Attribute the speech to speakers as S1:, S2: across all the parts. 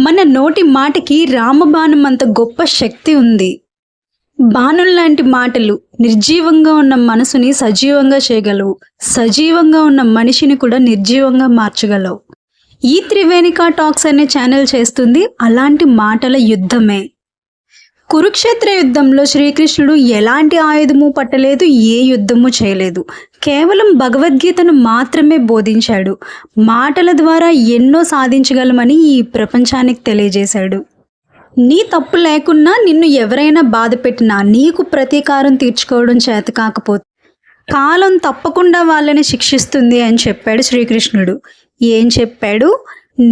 S1: మన నోటి మాటకి రామబాణం అంత గొప్ప శక్తి ఉంది. బాణం లాంటి మాటలు నిర్జీవంగా ఉన్న మనసుని సజీవంగా చేయగలవు. సజీవంగా ఉన్న మనిషిని కూడా నిర్జీవంగా మార్చగలవు. ఈ త్రివేణిక టాక్స్ అనే ఛానల్ చేస్తుంది అలాంటి మాటల యుద్ధమే. కురుక్షేత్ర యుద్ధంలో శ్రీకృష్ణుడు ఎలాంటి ఆయుధము పట్టలేదు, ఏ యుద్ధము చేయలేదు. కేవలం భగవద్గీతను మాత్రమే బోధించాడు. మాటల ద్వారా ఎన్నో సాధించగలమని ఈ ప్రపంచానికి తెలియజేశాడు. నీ తప్పు లేకున్నా నిన్ను ఎవరైనా బాధ పెట్టినా నీకు ప్రతీకారం తీర్చుకోవడం చేత కాకపోతే కాలం తప్పకుండా వాళ్ళని శిక్షిస్తుంది అని చెప్పాడు శ్రీకృష్ణుడు. ఏం చెప్పాడు?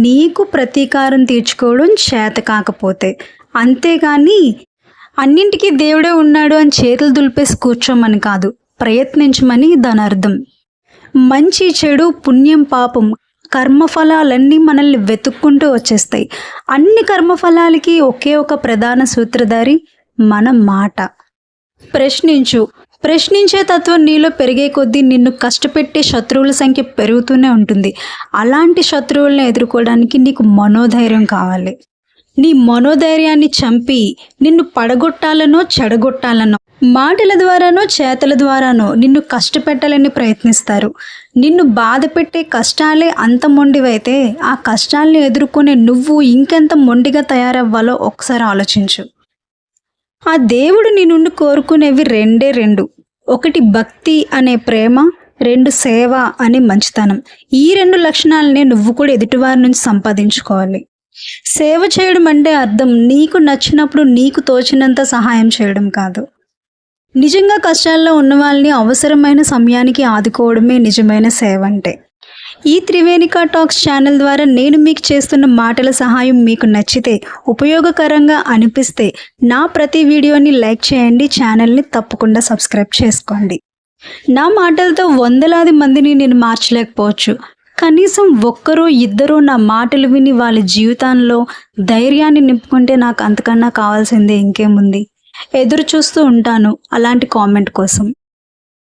S1: నీకు ప్రతీకారం తీర్చుకోవడం చేత కాకపోతే. అంతేగాని అన్నింటికీ దేవుడే ఉన్నాడు అని చేతులు దులిపేసి కూర్చోమని కాదు, ప్రయత్నించమని దాని అర్థం. మంచి చెడు పుణ్యం పాపం కర్మఫలాలన్నీ మనల్ని వెతుక్కుంటూ వచ్చేస్తాయి. అన్ని కర్మఫలాలకి ఒకే ఒక ప్రధాన సూత్రధారి మన మాట. ప్రశ్నించు. ప్రశ్నించే తత్వం నీలో పెరిగే కొద్దీ నిన్ను కష్టపెట్టే శత్రువుల సంఖ్య పెరుగుతూనే ఉంటుంది. అలాంటి శత్రువులను ఎదుర్కోవడానికి నీకు మనోధైర్యం కావాలి. నీ మనోధైర్యాన్ని చంపి నిన్ను పడగొట్టాలనో చెడగొట్టాలనో మాటల ద్వారానో చేతల ద్వారానో నిన్ను కష్టపెట్టాలని ప్రయత్నిస్తారు. నిన్ను బాధ పెట్టే కష్టాలే అంత మొండివైతే ఆ కష్టాల్ని ఎదుర్కొనే నువ్వు ఇంకెంత మొండిగా తయారవ్వాలో ఒకసారి ఆలోచించు. ఆ దేవుడు నీ నుండి కోరుకునేవి రెండే రెండు. ఒకటి భక్తి అనే ప్రేమ, రెండు సేవ అనే మంచితనం. ఈ రెండు లక్షణాలనే నువ్వు కూడా ఎదుటివారి నుంచి సంపాదించుకోవాలి. సేవ చేయడం అంటే అర్థం నీకు నచ్చినప్పుడు నీకు తోచినంత సహాయం చేయడం కాదు. నిజంగా కష్టాల్లో ఉన్న వాళ్ళని అవసరమైన సమయానికి ఆదుకోవడమే నిజమైన సేవ అంటే. ఈ త్రివేణిక టాక్స్ ఛానల్ ద్వారా నేను మీకు చేస్తున్న మాటల సహాయం మీకు నచ్చితే, ఉపయోగకరంగా అనిపిస్తే నా ప్రతి వీడియోని లైక్ చేయండి. ఛానల్ని తప్పకుండా సబ్స్క్రైబ్ చేసుకోండి. నా మాటలతో వందలాది మందిని నేను మార్చలేకపోవచ్చు. కనీసం ఒక్కరో ఇద్దరో నా మాటలు విని వాళ్ళ జీవితాల్లో ధైర్యాన్ని నింపుకుంటే నాకు అంతకన్నా కావాల్సిందే ఇంకేముంది. ఎదురు చూస్తూ ఉంటాను అలాంటి కామెంట్ కోసం.